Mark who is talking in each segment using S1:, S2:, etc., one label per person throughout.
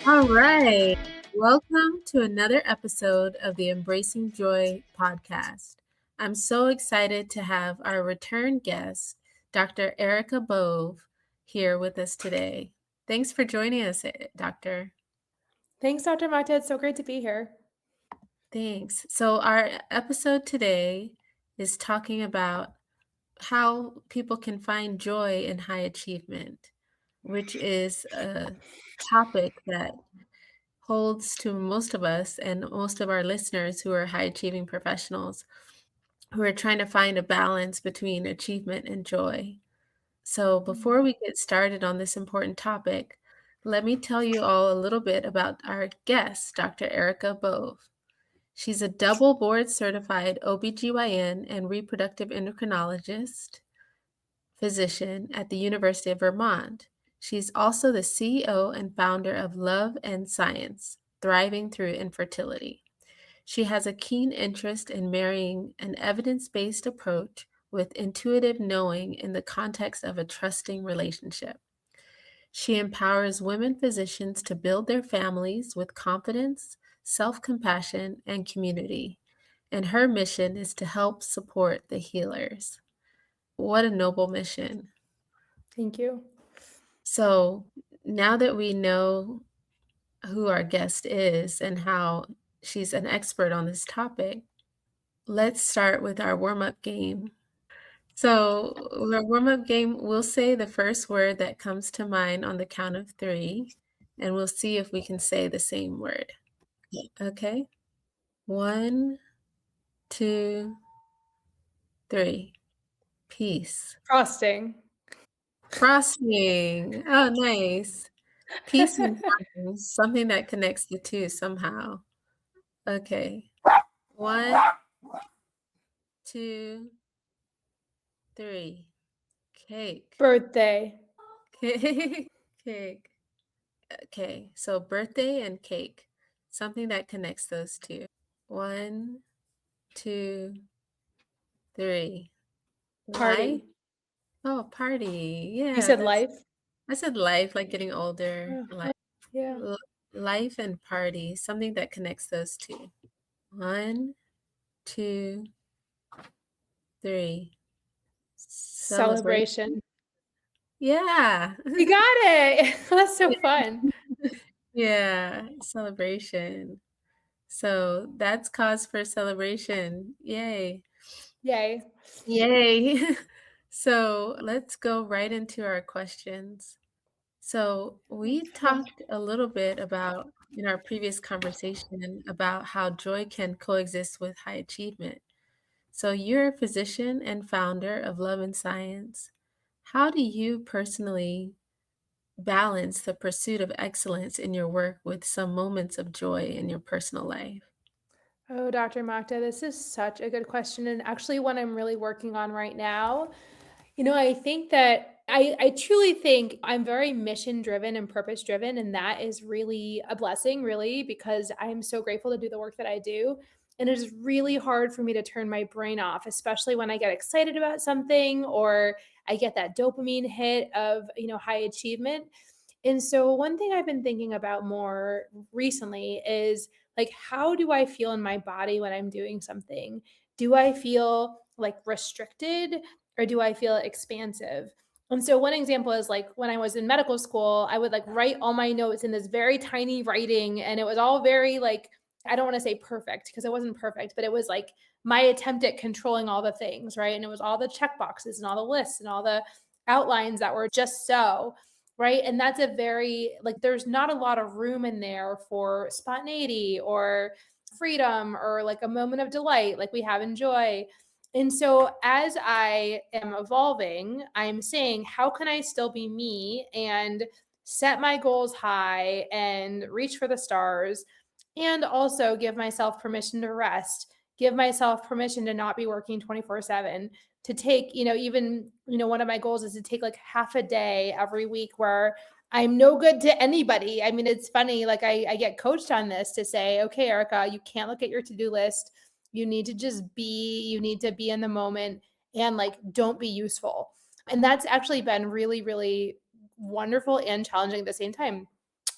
S1: All right. Welcome to another episode of the Embracing Joy podcast. I'm so excited to have our return guest, Dr. Erica Bove, here with us today. Thanks for joining us, Doctor.
S2: Thanks, Dr. Mata. It's so great to be here.
S1: Thanks. So, our episode today is talking about how people can find joy in high achievement, which is a topic that holds to most of us and most of our listeners who are high achieving professionals who are trying to find a balance between achievement and joy. So, before we get started on this important topic, let me tell you all a little bit about our guest, Dr. Erica Bove. She's a double board certified OB-GYN and reproductive endocrinologist physician at the University of Vermont. She's also the CEO and founder of Love and Science, Thriving Through Infertility. She has a keen interest in marrying an evidence based approach with intuitive knowing in the context of a trusting relationship. She empowers women physicians to build their families with confidence, self compassion, and community. And her mission is to help support the healers. What a noble mission.
S2: Thank you.
S1: So now that we know who our guest is and how she's an expert on this topic, let's start with our warm up game. So, our warm up game, we'll say the first word that comes to mind on the count of three, and we'll see if we can say the same word. Okay? One, two, three. Peace.
S2: Frosting.
S1: Frosting. Oh, nice. Peace and frosting, something that connects the two somehow. Okay. One, two, three. Cake.
S2: Birthday.
S1: Cake. Cake. Okay. So birthday and cake. Something that connects those two. One, two, three. Life.
S2: Party.
S1: Oh, party.
S2: You
S1: Yeah,
S2: said
S1: that's
S2: life?
S1: I said life, like getting older.
S2: Oh,
S1: Life.
S2: yeah.
S1: Life and party. Something that connects those two. One, two, three. Celebrate.
S2: Celebration.
S1: Yeah.
S2: You got it. That's so fun.
S1: Yeah, celebration. So that's cause for celebration. Yay.
S2: Yay.
S1: Yay. So let's go right into our questions. So we
S2: Yeah.
S1: talked a little bit about in our previous conversation about how joy can coexist with high achievement. So you're a physician and founder of Love and Science. How do you personally balance the pursuit of excellence in your work with some moments of joy in your personal life?
S2: Oh, Dr. Makta, this is such a good question, and actually one I'm really working on right now. I think that I truly think I'm very mission driven and purpose driven. And that is really a blessing, really, because I'm so grateful to do the work that I do. And it is really hard for me to turn my brain off, especially when I get excited about something or I get that dopamine hit of, high achievement. And so one thing I've been thinking about more recently is like, how do I feel in my body when I'm doing something? Do I feel like restricted or do I feel expansive? And so one example is like when I was in medical school, I would like write all my notes in this very tiny writing and it was all very like I don't want to say perfect because it wasn't perfect, but it was like my attempt at controlling all the things, right? And it was all the check boxes and all the lists and all the outlines that were just so, right? And that's a very like there's not a lot of room in there for spontaneity or freedom or like a moment of delight like we have in joy. And so as I am evolving, I'm saying, how can I still be me and set my goals high and reach for the stars and also give myself permission to rest, give myself permission to not be working 24/7, to take, even, one of my goals is to take like half a day every week where I'm no good to anybody. I mean, it's funny, like I get coached on this to say, okay, Erica, you can't look at your to-do list. You need to just be, you need to be in the moment and like don't be useful. And that's actually been really, really wonderful and challenging at the same time.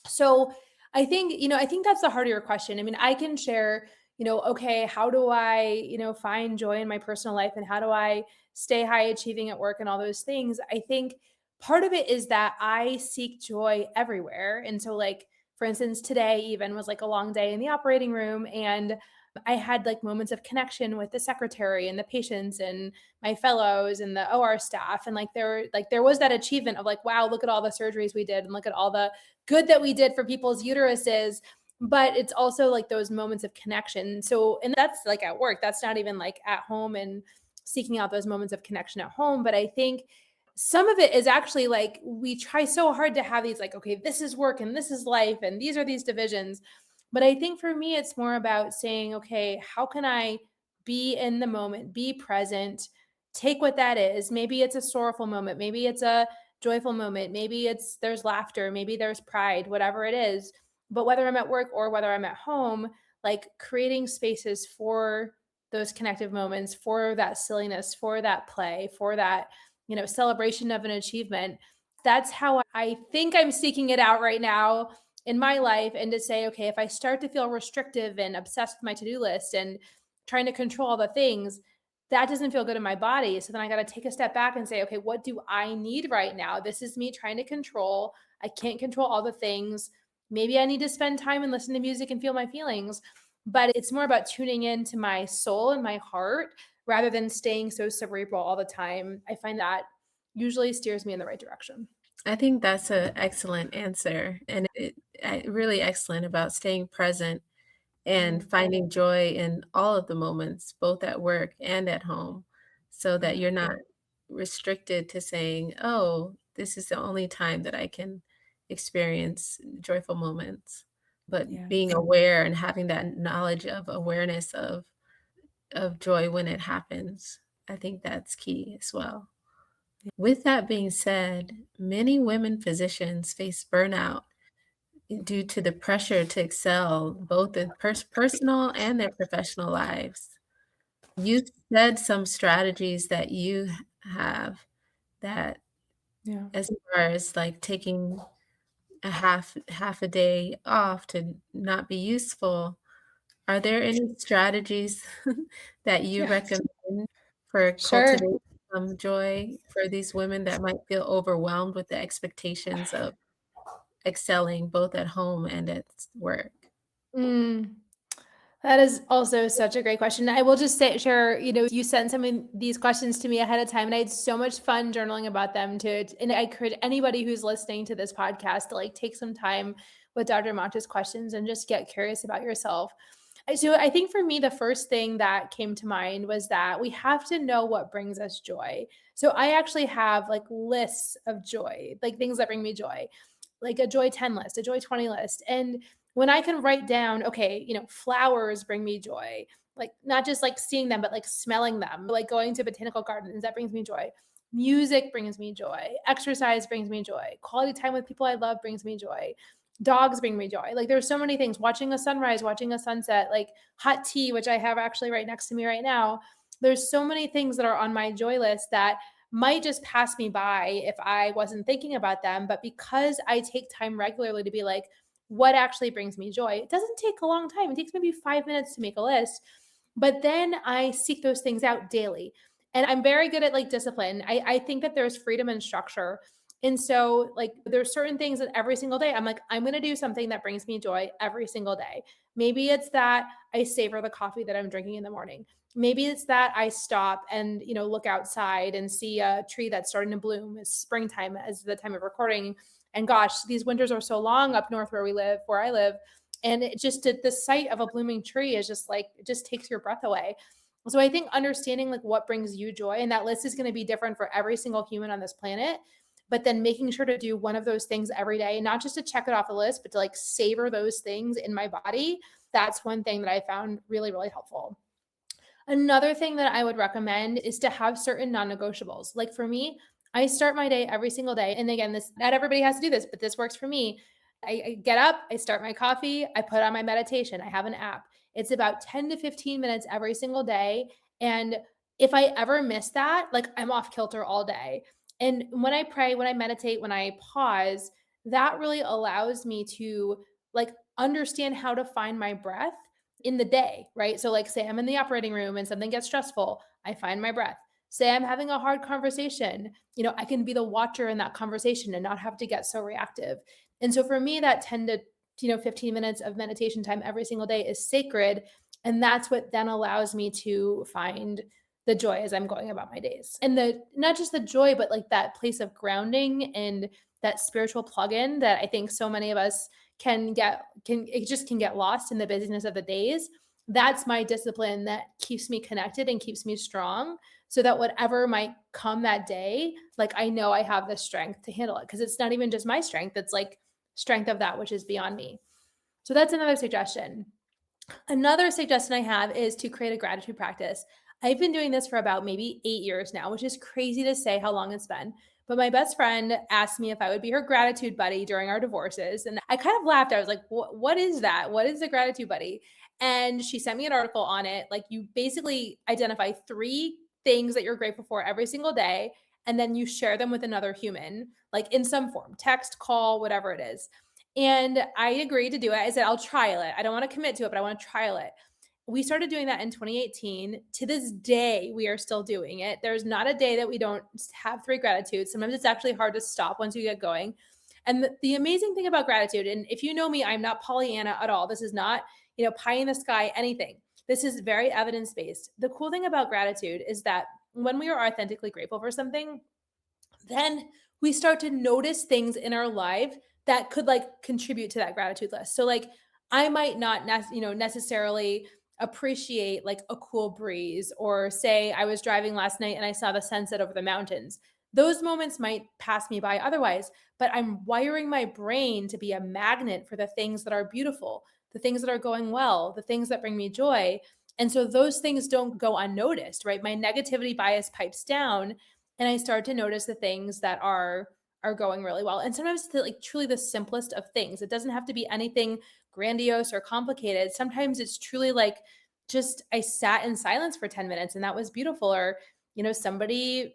S2: So I think that's the heart of your question. I mean, I can share, okay, how do I, find joy in my personal life and how do I stay high achieving at work and all those things? I think part of it is that I seek joy everywhere. And so, like, for instance, today even was like a long day in the operating room, and I had like moments of connection with the secretary and the patients and my fellows and the OR staff. And there was that achievement of like, wow, look at all the surgeries we did and look at all the good that we did for people's uteruses. But it's also like those moments of connection. So, and that's like at work, that's not even like at home and seeking out those moments of connection at home. But I think some of it is actually like we try so hard to have these like, okay, this is work and this is life and these are these divisions. But I think for me, it's more about saying, okay, how can I be in the moment, be present, take what that is. Maybe it's a sorrowful moment, maybe it's a joyful moment, maybe it's there's laughter, maybe there's pride, whatever it is. But whether I'm at work or whether I'm at home, like creating spaces for those connective moments, for that silliness, for that play, for that, celebration of an achievement. That's how I think I'm seeking it out right now in my life. And to say, okay, if I start to feel restrictive and obsessed with my to do list and trying to control all the things, that doesn't feel good in my body. So then I got to take a step back and say, okay, what do I need right now? This is me trying to control. I can't control all the things. Maybe I need to spend time and listen to music and feel my feelings. But it's more about tuning into my soul and my heart rather than staying so cerebral all the time. I find that usually steers me in the right direction.
S1: I think that's an excellent answer, and really excellent about staying present and
S2: Mhm.
S1: finding joy in all of the moments, both at work and at home, so that
S2: Yeah.
S1: you're not restricted to saying, "Oh, this is the only time that I can experience joyful moments." But
S2: Yeah.
S1: being aware and having that knowledge of awareness of joy when it happens, I think that's key as well. With that being said, many women physicians face burnout due to the pressure to excel both in personal and their professional lives. You said some strategies that you have that
S2: Yeah.
S1: as far as like taking a half a day off to not be useful. Are there any strategies that you
S2: Yeah.
S1: recommend for
S2: Sure.
S1: cultivating some joy for these women that might feel overwhelmed with the expectations of excelling both at home and at work?
S2: Mm. That is also such a great question. I will just say, share, you sent some of these questions to me ahead of time, and I had so much fun journaling about them too. And I encourage anybody who's listening to this podcast to like take some time with Dr. Monta's questions and just get curious about yourself. So I think for me, the first thing that came to mind was that we have to know what brings us joy. So I actually have like lists of joy, like things that bring me joy, like a joy 10 list, a joy 20 list. And when I can write down, okay, flowers bring me joy, like not just like seeing them, but like smelling them, like going to botanical gardens, that brings me joy. Music brings me joy. Exercise brings me joy. Quality time with people I love brings me joy. Dogs bring me joy. Like there's so many things. Watching a sunrise, watching a sunset, like hot tea, which I have actually right next to me right now. There's so many things that are on my joy list that might just pass me by if I wasn't thinking about them. But because I take time regularly to be like, what actually brings me joy? It doesn't take a long time. It takes maybe 5 minutes to make a list. But then I seek those things out daily. And I'm very good at like discipline. I think that there's freedom and structure. And so, like, there's certain things that every single day I'm like, I'm going to do something that brings me joy every single day. Maybe it's that I savor the coffee that I'm drinking in the morning. Maybe it's that I stop and, look outside and see a tree that's starting to bloom. It's springtime as the time of recording. And gosh, these winters are so long up north where I live. And it just the sight of a blooming tree is just like, it just takes your breath away. So I think understanding like what brings you joy, and that list is going to be different for every single human on this planet, but then making sure to do one of those things every day, not just to check it off the list, but to like savor those things in my body. That's one thing that I found really, really helpful. Another thing that I would recommend is to have certain non-negotiables. Like for me, I start my day every single day. And again, this not everybody has to do this, but this works for me. I get up, I start my coffee, I put on my meditation. I have an app. It's about 10 to 15 minutes every single day. And if I ever miss that, like I'm off kilter all day. And when I pray, when I meditate, when I pause, that really allows me to like understand how to find my breath in the day, right? So, like, say I'm in the operating room and something gets stressful, I find my breath. Say I'm having a hard conversation, I can be the watcher in that conversation and not have to get so reactive. And so for me, that 10 to 15 minutes of meditation time every single day is sacred. And that's what then allows me to find the joy as I'm going about my days. And the not just the joy, but like that place of grounding and that spiritual plug-in that I think so many of us can get lost in the busyness of the days. That's my discipline that keeps me connected and keeps me strong so that whatever might come that day, like I know I have the strength to handle it because it's not even just my strength, it's like strength of that which is beyond me. So that's another suggestion. Another suggestion I have is to create a gratitude practice. I've been doing this for about maybe 8 years now, which is crazy to say how long it's been. But my best friend asked me if I would be her gratitude buddy during our divorces. And I kind of laughed. I was like, what is that? What is a gratitude buddy? And she sent me an article on it. Like, you basically identify 3 things that you're grateful for every single day. And then you share them with another human, like in some form, text, call, whatever it is. And I agreed to do it. I said, I'll trial it. I don't want to commit to it, but I want to trial it. We started doing that in 2018. To this day, we are still doing it. There's not a day that we don't have 3 gratitudes. Sometimes it's actually hard to stop once you get going. And the amazing thing about gratitude, and if you know me, I'm not Pollyanna at all. This is not, pie in the sky, anything. This is very evidence based. The cool thing about gratitude is that when we are authentically grateful for something, then we start to notice things in our life that could like contribute to that gratitude list. So like I might not necessarily appreciate like a cool breeze, or say I was driving last night and I saw the sunset over the mountains. Those moments might pass me by otherwise, but I'm wiring my brain to be a magnet for the things that are beautiful, the things that are going well, the things that bring me joy. And so those things don't go unnoticed, right? My negativity bias pipes down and I start to notice the things that are going really well. And sometimes it's like truly the simplest of things. It doesn't have to be anything grandiose or complicated. Sometimes it's truly like just I sat in silence for 10 minutes and that was beautiful. Or, somebody,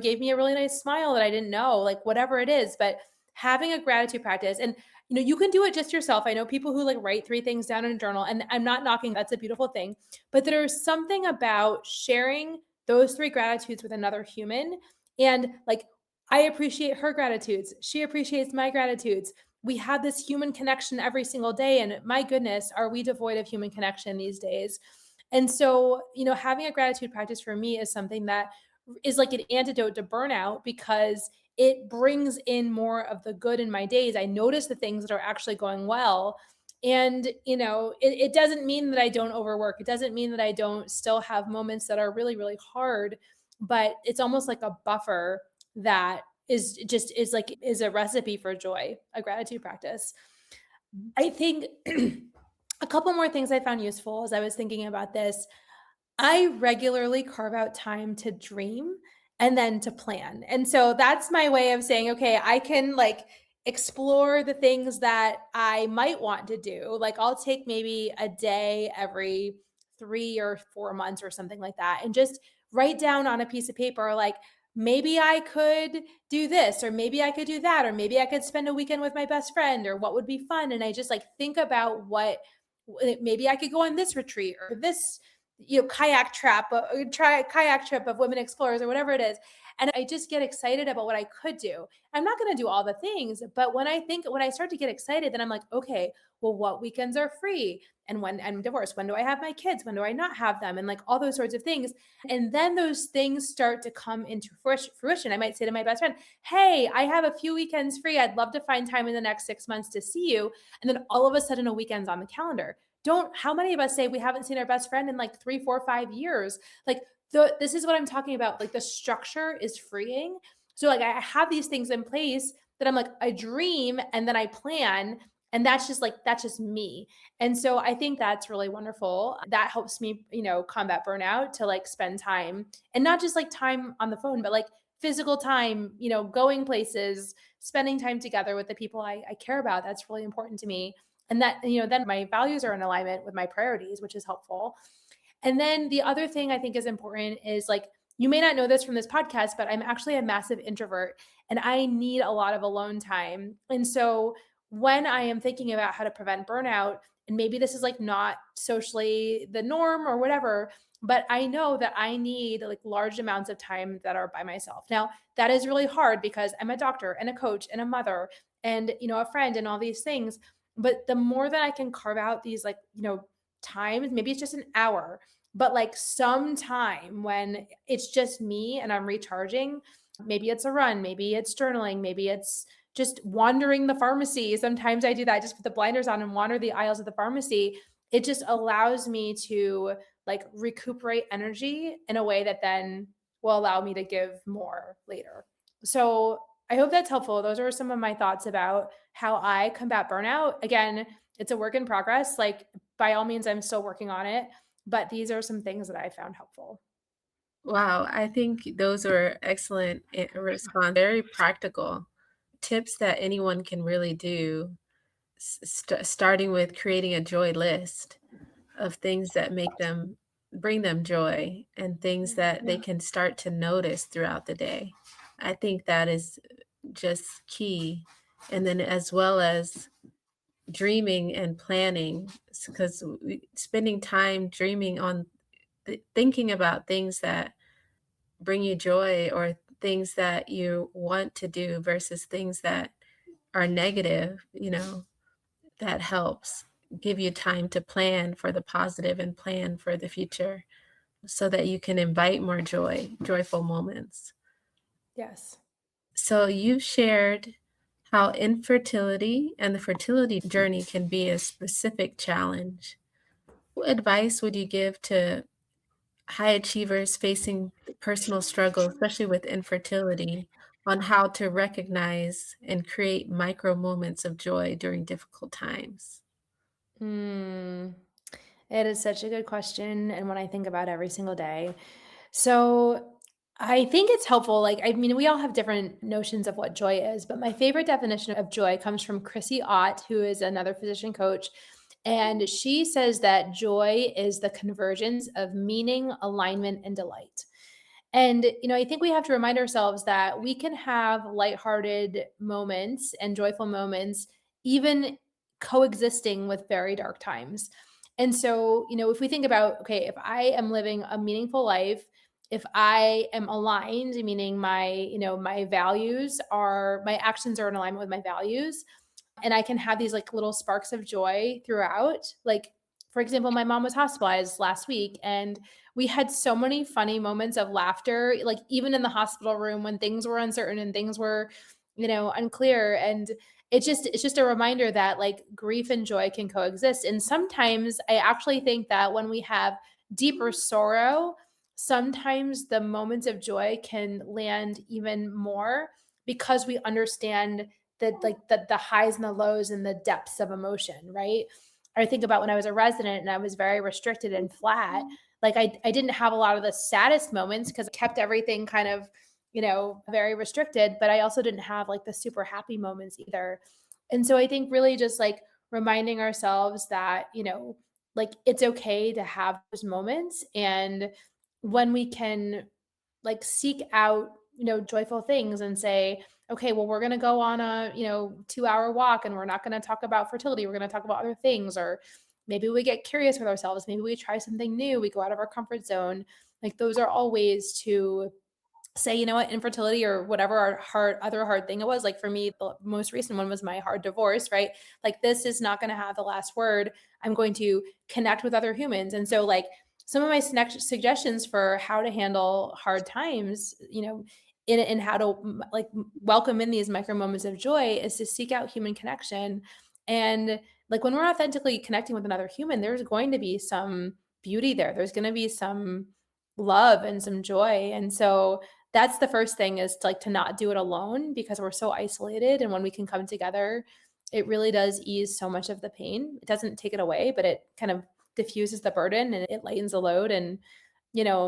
S2: gave me a really nice smile that I didn't know, like whatever it is. But having a gratitude practice, and you can do it just yourself. I know people who like write 3 things down in a journal, and I'm not knocking, that's a beautiful thing. But there's something about sharing those 3 gratitudes with another human. And like, I appreciate her gratitudes. She appreciates my gratitudes. We have this human connection every single day. And my goodness, are we devoid of human connection these days? And so, having a gratitude practice for me is something that is like an antidote to burnout because it brings in more of the good in my days. I notice the things that are actually going well. And, it doesn't mean that I don't overwork. It doesn't mean that I don't still have moments that are really, really hard, but it's almost like a buffer that is a recipe for joy, a gratitude practice. I think a couple more things I found useful as I was thinking about this. I regularly carve out time to dream and then to plan. And so that's my way of saying, okay, I can like explore the things that I might want to do. Like I'll take maybe a day every 3 or 4 months or something like that and just write down on a piece of paper, like, maybe I could do this, or maybe I could do that, or maybe I could spend a weekend with my best friend, or what would be fun. And I just like think about maybe I could go on this retreat or this kayak trip of women explorers or whatever it is. And I just get excited about what I could do. I'm not going to do all the things, but when I start to get excited, then I'm like, okay, well, what weekends are free? And when I'm divorced, when do I have my kids? When do I not have them? And like all those sorts of things. And then those things start to come into fruition. I might say to my best friend, hey, I have a few weekends free. I'd love to find time in the next 6 months to see you. And then all of a sudden a weekend's on the calendar. How many of us say we haven't seen our best friend in like 3, 4, 5 years? Like this is what I'm talking about. Like the structure is freeing. So like I have these things in place that I'm like, I dream and then I plan. And that's just me. And so I think that's really wonderful. That helps me, combat burnout, to like spend time, and not just like time on the phone, but like physical time, going places, spending time together with the people I care about. That's really important to me. And that, then my values are in alignment with my priorities, which is helpful. And then the other thing I think is important is like, you may not know this from this podcast, but I'm actually a massive introvert and I need a lot of alone time. And so when I am thinking about how to prevent burnout, and maybe this is like not socially the norm or whatever, but I know that I need like large amounts of time that are by myself. Now, that is really hard because I'm a doctor and a coach and a mother and, a friend and all these things. But the more that I can carve out these like, times, maybe it's just an hour, but like some time when it's just me and I'm recharging. Maybe it's a run, maybe it's journaling, maybe it's just wandering the pharmacy. Sometimes I do that, just put the blinders on and wander the aisles of the pharmacy. It just allows me to like recuperate energy in a way that then will allow me to give more later. So I hope that's helpful. Those are some of my thoughts about how I combat burnout. Again, it's a work in progress. Like, by all means, I'm still working on it, but these are some things that I found helpful.
S1: Wow, I think those were excellent response, very practical tips that anyone can really do, starting with creating a joy list of things that make them bring them joy and things that they
S2: Yeah.
S1: can start to notice throughout the day. I think that is just key. And then as well as dreaming and planning, because spending time dreaming on thinking about things that bring you joy or things that you want to do versus things that are negative, that helps give you time to plan for the positive and plan for the future so that you can invite more joyful moments.
S2: Yes.
S1: So you shared how infertility and the fertility journey can be a specific challenge. What advice would you give to high achievers facing personal struggle, especially with infertility, on how to recognize and create micro moments of joy during difficult times?
S2: Mm. It is such a good question, and one I think about every single day. So, I think it's helpful. Like, I mean, we all have different notions of what joy is, but my favorite definition of joy comes from Chrissy Ott, who is another physician coach. And she says that joy is the convergence of meaning, alignment, and delight. And, I think we have to remind ourselves that we can have lighthearted moments and joyful moments, even coexisting with very dark times. And so, if we think about, okay, if I am living a meaningful life, if I am aligned, meaning my values are, my actions are in alignment with my values, and I can have these like little sparks of joy throughout. Like, for example, my mom was hospitalized last week and we had so many funny moments of laughter, like even in the hospital room when things were uncertain and things were, unclear. And it's just a reminder that like grief and joy can coexist. And sometimes I actually think that when we have deeper sorrow, sometimes the moments of joy can land even more because we understand the highs and the lows and the depths of emotion, right? I think about when I was a resident and I was very restricted and flat. Like I didn't have a lot of the saddest moments because I kept everything kind of, very restricted, but I also didn't have like the super happy moments either. And so I think really just like reminding ourselves that, like it's okay to have those moments. And when we can like seek out, joyful things and say, okay, well, we're going to go on a, 2-hour walk and we're not going to talk about fertility. We're going to talk about other things. Or maybe we get curious with ourselves. Maybe we try something new. We go out of our comfort zone. Like those are all ways to say, you know what, infertility or whatever our other hard thing it was. Like for me, the most recent one was my hard divorce, right? Like this is not going to have the last word. I'm going to connect with other humans. And so like some of my suggestions for how to handle hard times, in how to like welcome in these micro moments of joy is to seek out human connection. And like when we're authentically connecting with another human, there's going to be some beauty there. There's going to be some love and some joy. And so that's the first thing is to, like to not do it alone because we're so isolated. And when we can come together, it really does ease so much of the pain. It doesn't take it away, but it kind of diffuses the burden and it lightens the load. And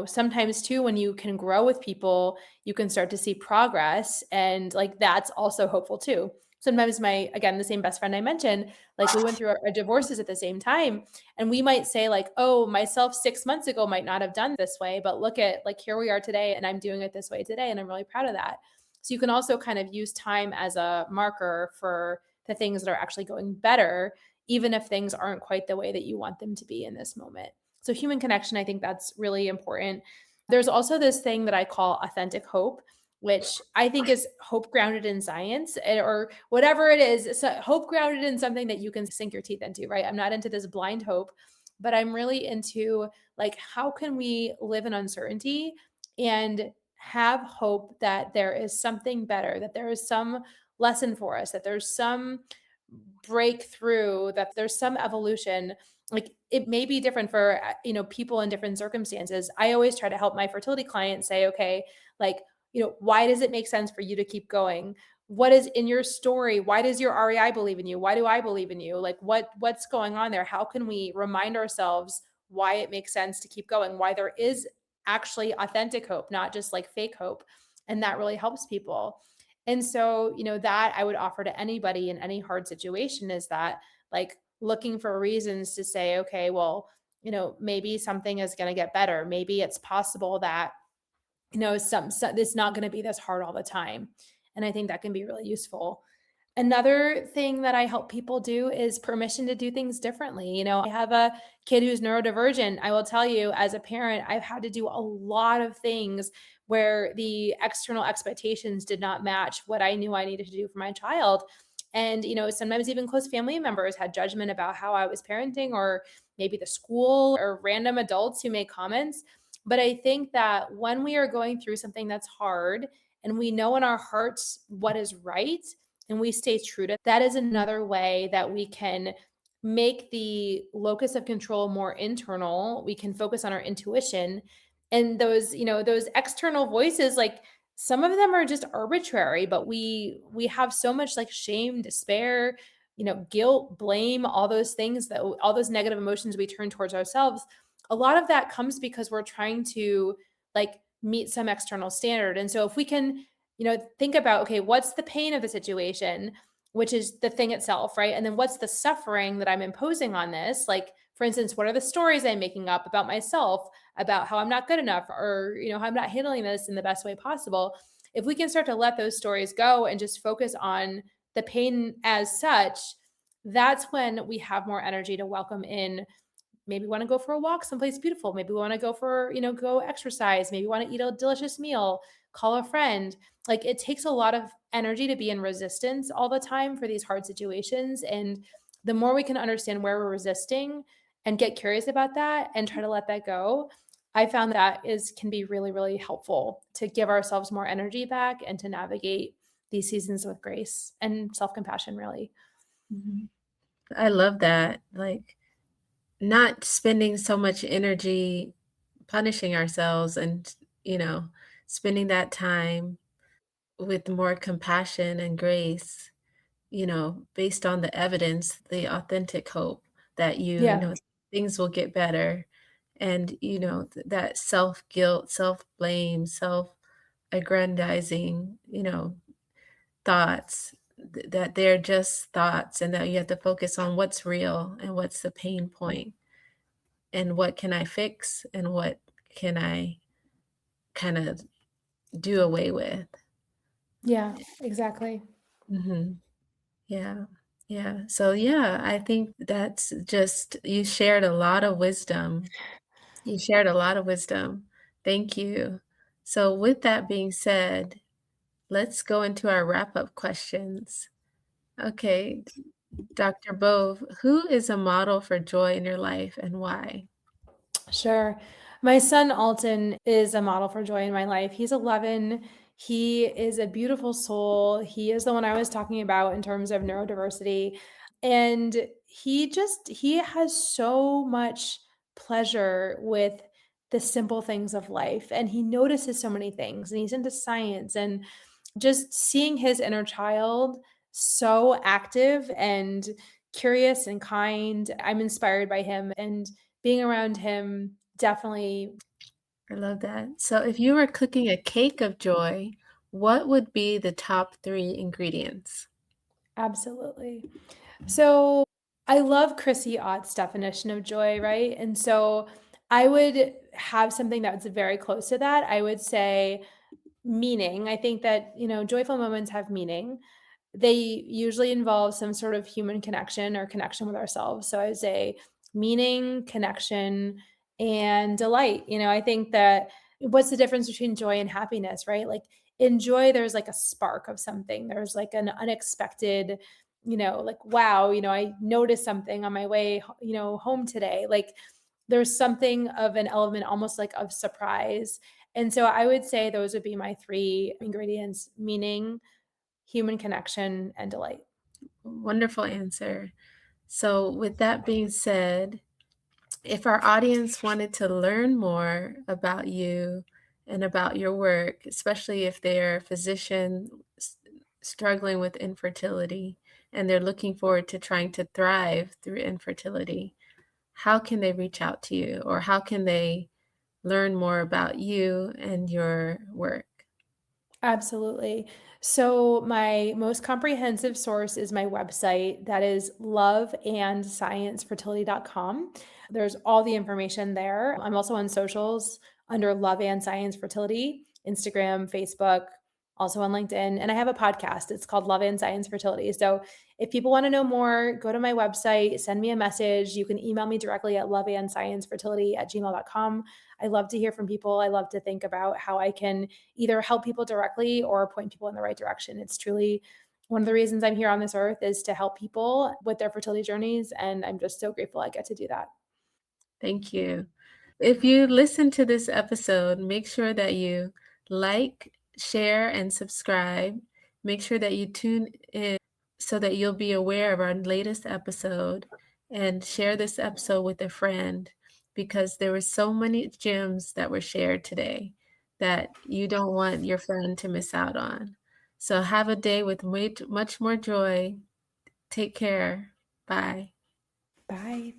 S2: sometimes too, when you can grow with people, you can start to see progress. And like that's also hopeful too. Sometimes again, the same best friend I mentioned, like we went through our divorces at the same time. And we might say, like, oh, myself 6 months ago might not have done this way, but look at like here we are today, and I'm doing it this way today. And I'm really proud of that. So you can also kind of use time as a marker for the things that are actually going better, even if things aren't quite the way that you want them to be in this moment. So, human connection, I think that's really important. There's also this thing that I call authentic hope, which I think is hope grounded in science or whatever it is. So hope grounded in something that you can sink your teeth into, right? I'm not into this blind hope, but I'm really into like, how can we live in uncertainty and have hope that there is something better, that there is some lesson for us, that there's some breakthrough, that there's some evolution. Like it may be different for people in different circumstances. I always try to help my fertility clients say, okay, like, why does it make sense for you to keep going? What is in your story? Why does your REI believe in you? Why do I believe in you? Like what's going on there? How can we remind ourselves why it makes sense to keep going? Why there is actually authentic hope, not just like fake hope. And that really helps people. And so, that I would offer to anybody in any hard situation is that like looking for reasons to say, okay, well, maybe something is going to get better. Maybe it's possible that, it's not going to be this hard all the time. And I think that can be really useful. Another thing that I help people do is permission to do things differently. I have a kid who's neurodivergent. I will tell you, as a parent, I've had to do a lot of things where the external expectations did not match what I knew I needed to do for my child. And, sometimes even close family members had judgment about how I was parenting, or maybe the school or random adults who make comments. But I think that when we are going through something that's hard and we know in our hearts what is right, and we stay true to that, is another way that we can make the locus of control more internal. We can focus on our intuition, and those external voices, like some of them are just arbitrary, but we have so much like shame, despair, guilt, blame, all those things, that all those negative emotions we turn towards ourselves. A lot of that comes because we're trying to like meet some external standard. And so if we can think about, okay, what's the pain of the situation, which is the thing itself, right? And then what's the suffering that I'm imposing on this? Like, for instance, what are the stories I'm making up about myself, about how I'm not good enough, or, how I'm not handling this in the best way possible? If we can start to let those stories go and just focus on the pain as such, that's when we have more energy to welcome in. Maybe want to go for a walk someplace beautiful. Maybe we want to go for, go exercise. Maybe want to eat a delicious meal, call a friend. Like it takes a lot of energy to be in resistance all the time for these hard situations. And the more we can understand where we're resisting and get curious about that and try to let that go, I found that can be really, really helpful to give ourselves more energy back and to navigate these seasons with grace and self-compassion, really.
S1: Mhm. I love that. Like, not spending so much energy punishing ourselves and, you know, spending that time with more compassion and grace, based on the evidence, the authentic hope that
S2: Yeah.
S1: things will get better. And, that self guilt, self blame, self aggrandizing, thoughts, that they're just thoughts, and that you have to focus on what's real and what's the pain point and what can I fix and what can I kind of do away with.
S2: Yeah, exactly.
S1: Mhm. Yeah. Yeah. So, yeah, I think that's just you shared a lot of wisdom. You shared a lot of wisdom. Thank you. So, with that being said, let's go into our wrap-up questions. Okay, Dr. Bove, who is a model for joy in your life and why?
S2: Sure. My son Alton is a model for joy in my life. He's 11. He is a beautiful soul. He is the one I was talking about in terms of neurodiversity. And he has so much pleasure with the simple things of life. And he notices so many things. And he's into science, and just seeing his inner child so active and curious and kind. I'm inspired by him, and being around him definitely.
S1: I love that. So, if you were cooking a cake of joy, what would be the top 3 ingredients?
S2: Absolutely. So I love Chrissy Ott's definition of joy, right? And so I would have something that's very close to that. I would say meaning. I think that, joyful moments have meaning. they usually involve some sort of human connection or connection with ourselves. So I would say meaning, connection, and delight. I think that what's the difference between joy and happiness, right? Like in joy, there's like a spark of something. There's like an unexpected, like wow, I noticed something on my way, home today. Like there's something of an element almost like of surprise. And so I would say those would be my three ingredients: meaning, human connection, and delight.
S1: Wonderful answer. So, with that being said, if our audience wanted to learn more about you and about your work, especially if they're a physician struggling with infertility and they're looking forward to trying to thrive through infertility, how can they reach out to you or how can they learn more about you and your work?
S2: Absolutely. So, my most comprehensive source is my website. That is loveandsciencefertility.com. There's all the information there. I'm also on socials under Love and Science Fertility, Instagram, Facebook, also on LinkedIn. And I have a podcast. It's called Love and Science Fertility. So, if people want to know more, go to my website, send me a message. You can email me directly at loveandsciencefertility@gmail.com. I love to hear from people. I love to think about how I can either help people directly or point people in the right direction. It's truly one of the reasons I'm here on this earth is to help people with their fertility journeys. And I'm just so grateful I get to do that.
S1: Thank you. If you listen to this episode, make sure that you like, share, and subscribe. Make sure that you tune in so that you'll be aware of our latest episode and share this episode with a friend because there were so many gems that were shared today that you don't want your friend to miss out on. So have a day with much more joy. Take care. Bye.
S2: Bye.